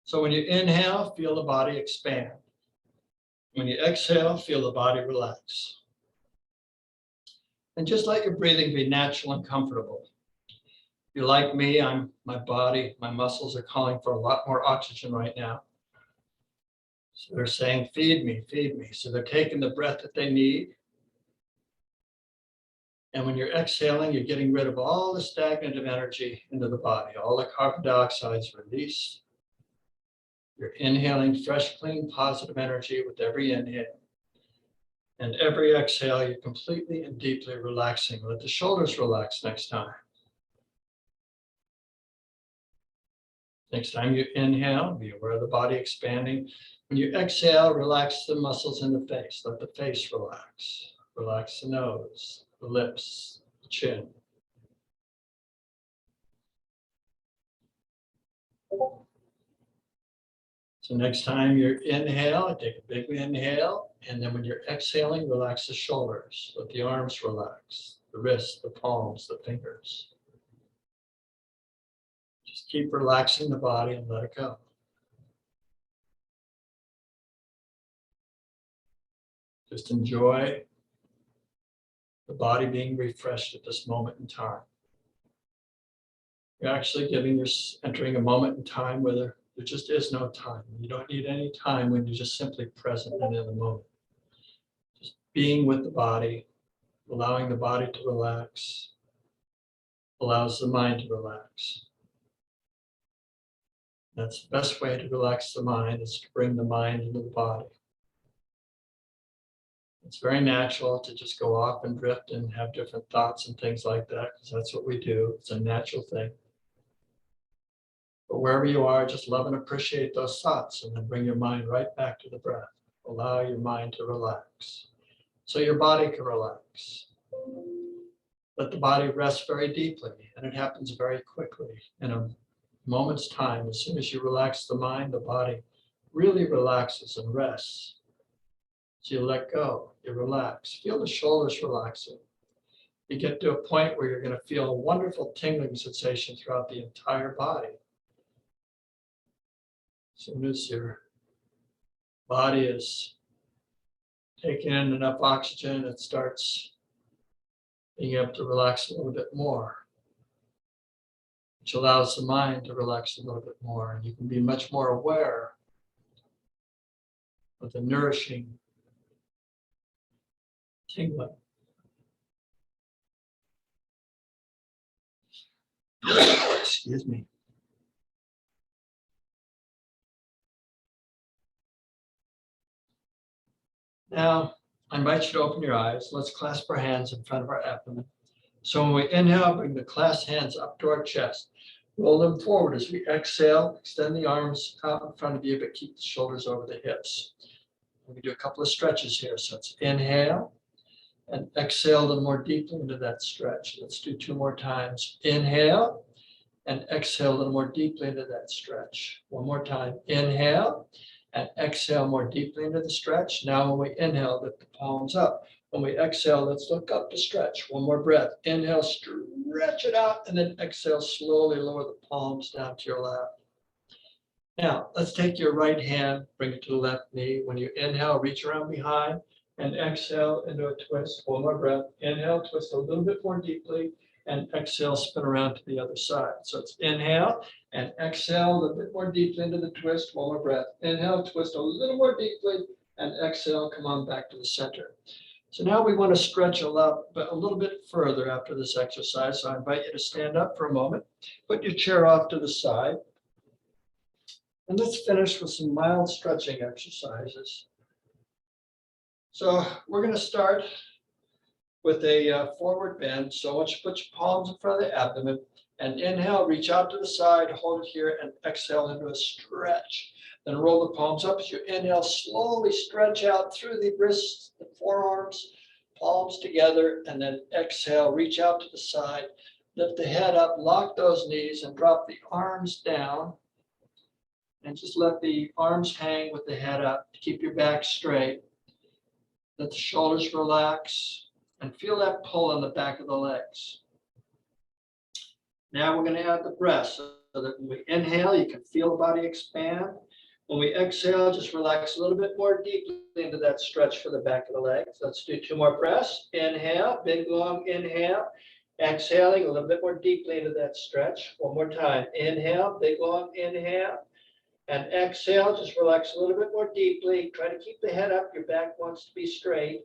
So when you inhale, feel the body expand. When you exhale, feel the body relax. And just let your breathing be natural and comfortable. If you're like me, my body, my muscles are calling for a lot more oxygen right now. So they're saying, feed me, feed me. So they're taking the breath that they need. And when you're exhaling, you're getting rid of all the stagnant energy into the body. All the carbon dioxide is released. You're inhaling fresh, clean, positive energy with every inhale. And every exhale, you're completely and deeply relaxing. Let the shoulders relax next time. Next time you inhale, be aware of the body expanding. When you exhale, relax the muscles in the face. Let the face relax. Relax the nose, the lips, the chin. So next time you inhale, take a big inhale, and then when you're exhaling, relax the shoulders, let the arms relax, the wrists, the palms, the fingers. Just keep relaxing the body and let it go. Just enjoy the body being refreshed at this moment in time. You're actually entering a moment in time where there just is no time. You don't need any time when you're just simply present and in the moment. Just being with the body, allowing the body to relax, allows the mind to relax. That's the best way to relax the mind, is to bring the mind into the body. It's very natural to just go off and drift and have different thoughts and things like that, because that's what we do. It's a natural thing. But wherever you are, just love and appreciate those thoughts, and then bring your mind right back to the breath. Allow your mind to relax, so your body can relax. Let the body rest very deeply, and it happens very quickly. In a moment's time, as soon as you relax the mind, the body really relaxes and rests. So you let go, you relax, feel the shoulders relaxing. You get to a point where you're going to feel a wonderful tingling sensation throughout the entire body. As soon as your body is taking in enough oxygen, it starts being able to relax a little bit more, which allows the mind to relax a little bit more. And you can be much more aware of the nourishing tingling. Excuse me. Now, I invite you to open your eyes. Let's clasp our hands in front of our abdomen. So when we inhale, bring the clasped hands up to our chest. Roll them forward as we exhale. Extend the arms out in front of you, but keep the shoulders over the hips. We do a couple of stretches here. So it's inhale and exhale a little more deeply into that stretch. Let's do 2 more times. Inhale and exhale a little more deeply into that stretch. 1 more time. Inhale and exhale more deeply into the stretch. Now when we inhale, lift the palms up. When we exhale, let's look up to stretch. 1 more breath. Inhale, stretch it out, and then exhale, slowly lower the palms down to your lap. Now, let's take your right hand, bring it to the left knee. When you inhale, reach around behind, and exhale into a twist. 1 more breath. Inhale, twist a little bit more deeply, and exhale, spin around to the other side. So it's inhale and exhale a little bit more deeply into the twist. 1 more breath. Inhale, twist a little more deeply, and exhale, come on back to the center. So now we want to stretch a little bit further after this exercise. So I invite you to stand up for a moment, put your chair off to the side, and let's finish with some mild stretching exercises. So we're going to start with a forward bend. So I want you to put your palms in front of the abdomen and inhale, reach out to the side, hold it here, and exhale into a stretch. Then roll the palms up as you inhale, slowly stretch out through the wrists, the forearms, palms together, and then exhale, reach out to the side, lift the head up, lock those knees, and drop the arms down. And just let the arms hang with the head up to keep your back straight. Let the shoulders relax and feel that pull on the back of the legs. Now we're going to add the breath so that when we inhale, you can feel the body expand. When we exhale, just relax a little bit more deeply into that stretch for the back of the legs. Let's do 2 more breaths. Inhale, big long inhale. Exhaling a little bit more deeply into that stretch. 1 more time. Inhale, big long inhale. And exhale, just relax a little bit more deeply. Try to keep the head up. Your back wants to be straight.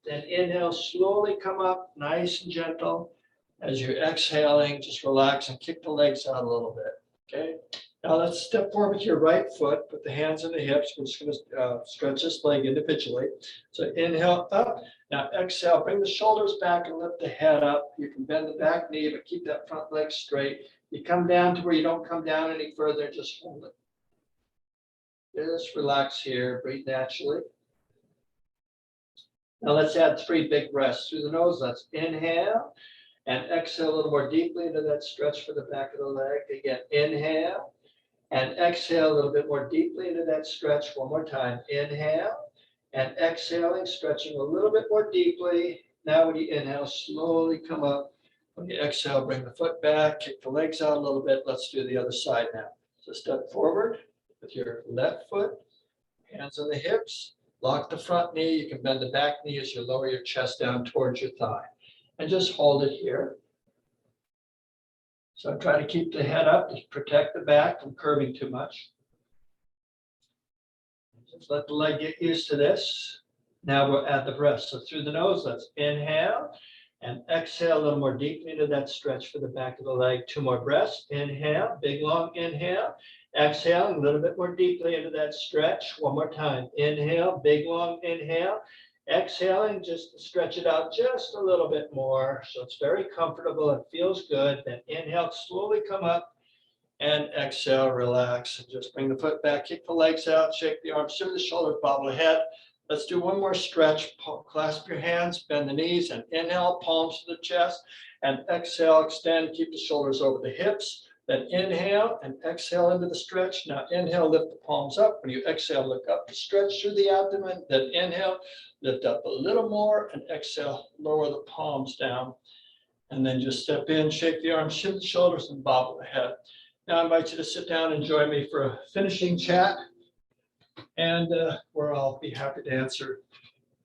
Then inhale, slowly come up, nice and gentle. As you're exhaling, just relax and kick the legs out a little bit, okay? Now let's step forward with your right foot, put the hands on the hips. We're just gonna stretch this leg individually. So inhale up, now exhale, bring the shoulders back and lift the head up. You can bend the back knee, but keep that front leg straight. You come down to where you don't come down any further, just hold it. Just relax here, breathe naturally. Now let's add 3 big breaths through the nose. Let's inhale and exhale a little more deeply into that stretch for the back of the leg. Again, inhale And exhale a little bit more deeply into that stretch. One more time. Inhale and exhaling, stretching a little bit more deeply. Now when you inhale, slowly come up. When you exhale, bring the foot back, kick the legs out a little bit. Let's do the other side now. So step forward with your left foot, hands on the hips, lock the front knee. You can bend the back knee as you lower your chest down towards your thigh. And just hold it here. So try to keep the head up to protect the back from curving too much. Just let the leg get used to this. Now we'll add the breath. So through the nose, let's inhale and exhale a little more deeply into that stretch for the back of the leg. 2 more breaths. Inhale, big long inhale. Exhale a little bit more deeply into that stretch. One more time. Inhale, big long inhale. Exhaling, just to stretch it out just a little bit more. So it's very comfortable. It feels good. Then inhale, slowly come up. And exhale, relax. And just bring the foot back, kick the legs out, shake the arms, shimmy the shoulders, bob the head. Let's do one more stretch. Clasp your hands, bend the knees, and inhale, palms to the chest. And exhale, extend, keep the shoulders over the hips. Then inhale and exhale into the stretch. Now inhale, lift the palms up. When you exhale, look up to stretch through the abdomen. Then inhale, lift up a little more, and exhale, lower the palms down. And then just step in, shake the arms, shift the shoulders, and bobble the head. Now I invite you to sit down and join me for a finishing chat. And where I'll be happy to answer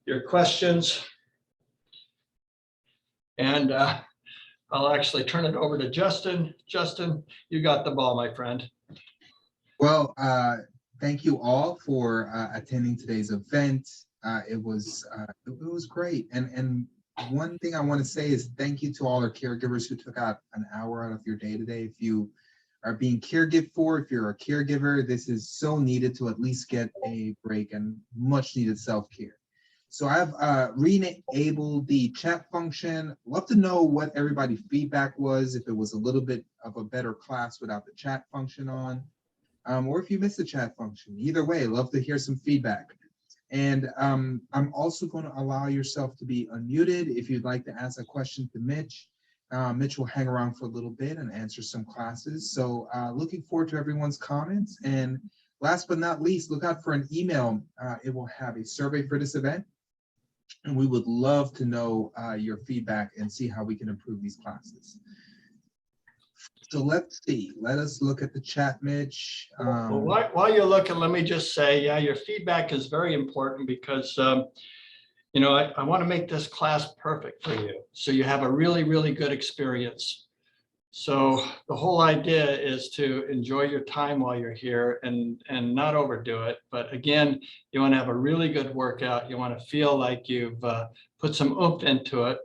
your questions. And I'll actually turn it over to Justin. Justin, you got the ball, my friend. Well, thank you all for attending today's event. It was great. And one thing I want to say is thank you to all our caregivers who took out an hour out of your day today. If you are being caregived for, if you're a caregiver, this is so needed to at least get a break and much needed self-care. So I've re-enabled the chat function. Love to know what everybody's feedback was, if it was a little bit of a better class without the chat function on, or if you missed the chat function. Either way, love to hear some feedback. And I'm also going to allow yourself to be unmuted if you'd like to ask a question to Mitch. Mitch will hang around for a little bit and answer some classes. So looking forward to everyone's comments. And last but not least, look out for an email. It will have a survey for this event. And we would love to know your feedback and see how we can improve these classes. So let's see. Let us look at the chat, Mitch. Well, while you're looking, let me just say, yeah, your feedback is very important because you know, I want to make this class perfect for you. So you have a really, really good experience. So the whole idea is to enjoy your time while you're here and not overdo it. But again, you want to have a really good workout. You want to feel like you've put some oomph into it.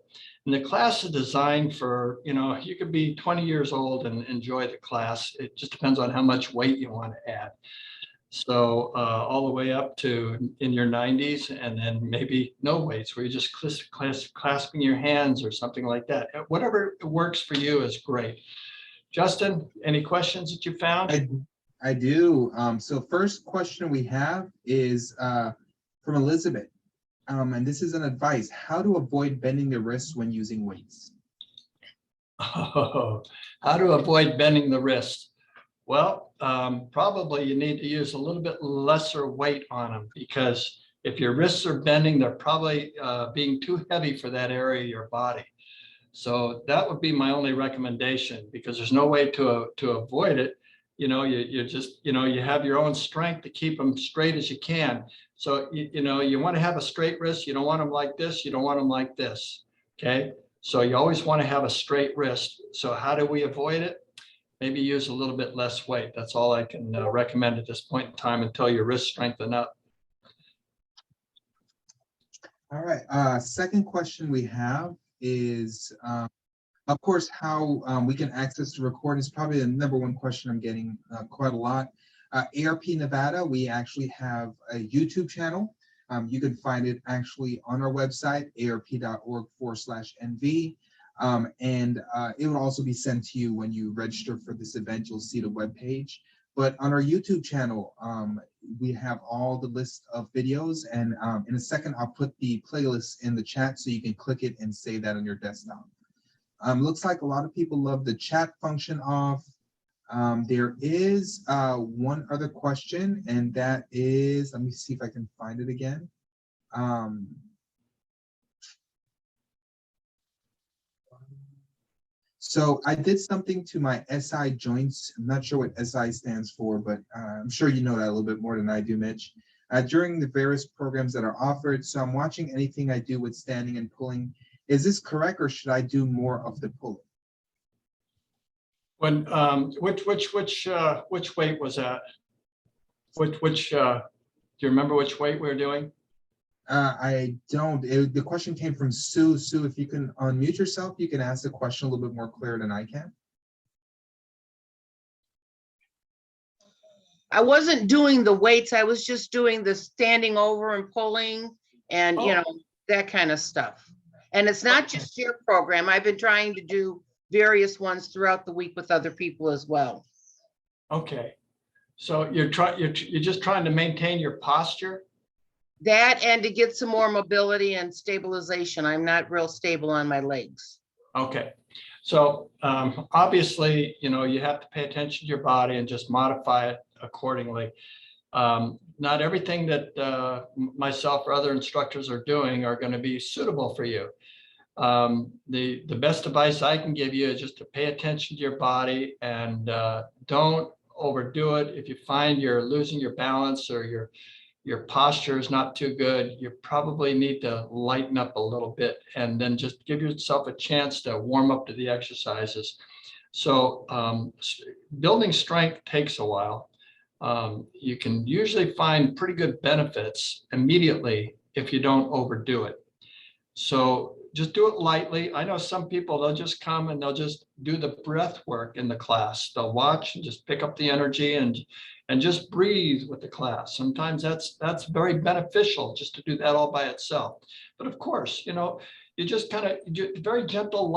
And the class is designed for, you know, you could be 20 years old and enjoy the class. It just depends on how much weight you want to add. So all the way up to in your 90s, and then maybe no weights where you're just clasping your hands or something like that. Whatever works for you is great. Justin, any questions that you found? I do. So first question we have is from Elizabeth. And this is an advice: how to avoid bending the wrists when using weights. Oh, how to avoid bending the wrist? Well, probably you need to use a little bit lesser weight on them, because if your wrists are bending, they're probably being too heavy for that area of your body. So that would be my only recommendation, because there's no way to avoid it. You know, you just, you know, you have your own strength to keep them straight as you can. So, you know, you want to have a straight wrist. You don't want them like this. You don't want them like this. Okay. So you always want to have a straight wrist. So how do we avoid it? Maybe use a little bit less weight. That's all I can recommend at this point in time until your wrists strengthen up. All right. Second question we have is, of course, how we can access the recording is probably the /1 question I'm getting quite a lot. ARP Nevada, we actually have a YouTube channel. You can find it actually on our website, arp.org/NV. And it will also be sent to you when you register for this event. You'll see the webpage. But on our YouTube channel, we have all the list of videos. And in a second, I'll put the playlist in the chat so you can click it and save that on your desktop. Looks like a lot of people love the chat function off. There is one other question, and that is, let me see if I can find it again. So I did something to my SI joints. I'm not sure what SI stands for, but I'm sure you know that a little bit more than I do, Mitch. During the various programs that are offered, so I'm watching anything I do with standing and pulling. Is this correct, or should I do more of the pulling? When, which weight was that? Do you remember which weight we were doing? I don't. The question came from Sue. Sue, if you can unmute yourself, you can ask the question a little bit more clear than I can. I wasn't doing the weights. I was just doing the standing over and pulling and, you know, that kind of stuff. And it's not just your program. I've been trying to do various ones throughout the week with other people as well. Okay. So you're just trying to maintain your posture? That and to get some more mobility and stabilization. I'm not real stable on my legs. Okay. So obviously, you know, you have to pay attention to your body and just modify it accordingly. Not everything that myself or other instructors are doing are going to be suitable for you. The best advice I can give you is just to pay attention to your body and don't overdo it. If you find you're losing your balance or your posture is not too good, you probably need to lighten up a little bit and then just give yourself a chance to warm up to the exercises. So building strength takes a while. You can usually find pretty good benefits immediately if you don't overdo it. So just do it lightly. I know some people, they'll just come and they'll just do the breath work in the class. They'll watch and just pick up the energy and just breathe with the class. Sometimes that's very beneficial just to do that all by itself. But of course, you know, you just kind of very gentle,